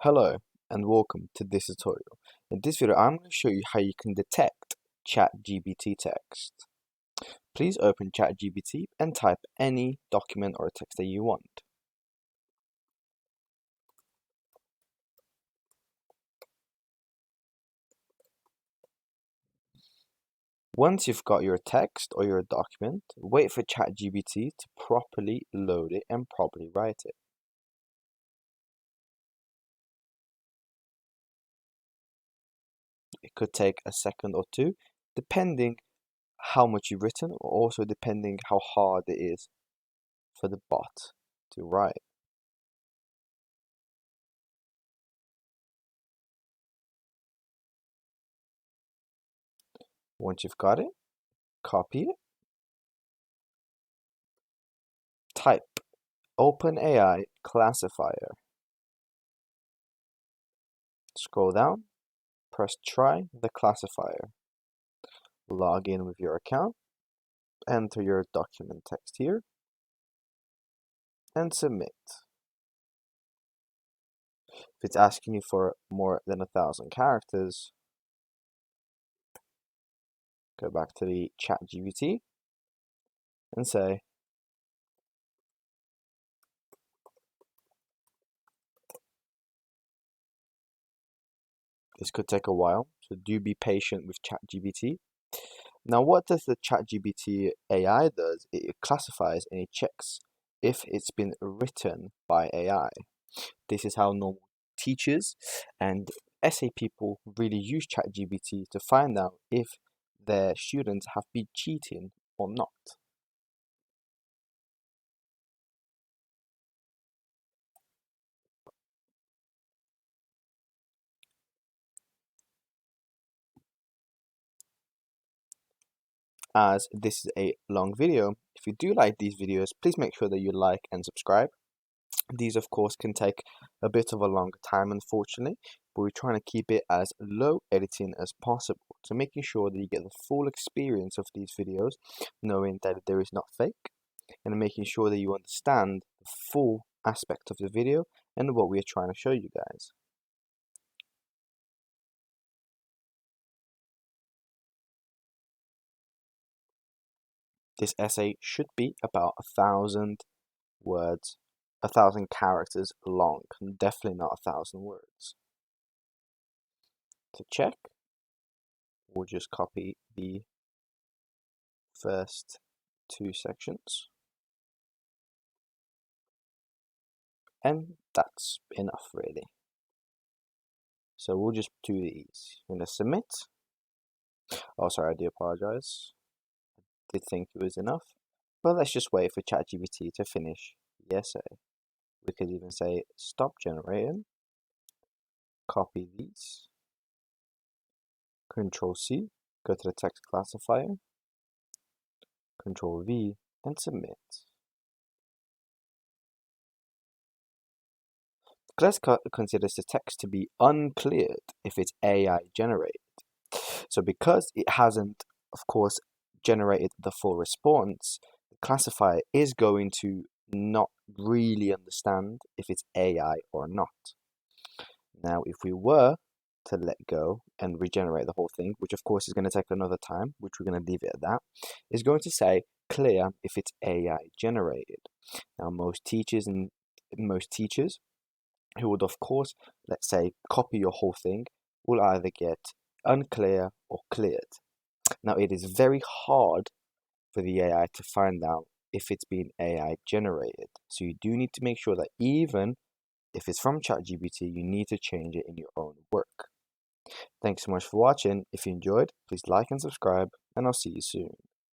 Hello and welcome to this tutorial. In this video, I'm going to show you how you can detect ChatGPT text. Please open ChatGPT and type any document or text that you want. Once you've got your text or your document, wait for ChatGPT to properly load it and properly write it. It could take a second or two, depending how much you've written, or also depending how hard it is for the bot to write. Once you've got it, copy it, type OpenAI classifier. Scroll down, press try the classifier. Log in with your account, enter your document text here, and submit. If it's asking you for more than 1,000 characters, go back to the ChatGPT and say, this could take a while, so do be patient with ChatGPT. Now, what does the ChatGPT AI does? It classifies and it checks if it's been written by AI. This is how normal teachers and essay people really use ChatGPT to find out if their students have been cheating or not. As this is a long video, if you do like these videos, please make sure that you like and subscribe. These, of course, can take a bit of a longer time, unfortunately, but we're trying to keep it as low editing as possible. So making sure that you get the full experience of these videos, knowing that there is not fake, and making sure that you understand the full aspect of the video and what we are trying to show you guys. This essay should be about 1,000 words, 1,000 characters long, definitely not 1,000 words. To check, we'll just copy the first two sections, and that's enough really. So we'll just do these. I'm going to submit. Oh, sorry, I do apologize. I did think it was enough, but let's just wait for ChatGPT to finish the essay. We could even say stop generating, copy these, Control C, go to the text classifier, Control V, and submit. Class considers the text to be uncleared if it's AI generated. So because it hasn't, of course, generated the full response, the classifier is going to not really understand if it's AI or not. Now, if we were to let go and regenerate the whole thing, which of course is going to take another time, which we're going to leave it at that, is going to say clear if it's AI generated. Now, most teachers who would, of course, let's say, copy your whole thing, will either get unclear or cleared. Now, it is very hard for the AI to find out if it's been AI generated. So you do need to make sure that even if it's from ChatGPT, you need to change it in your own work. Thanks so much for watching. If you enjoyed, please like and subscribe, and I'll see you soon.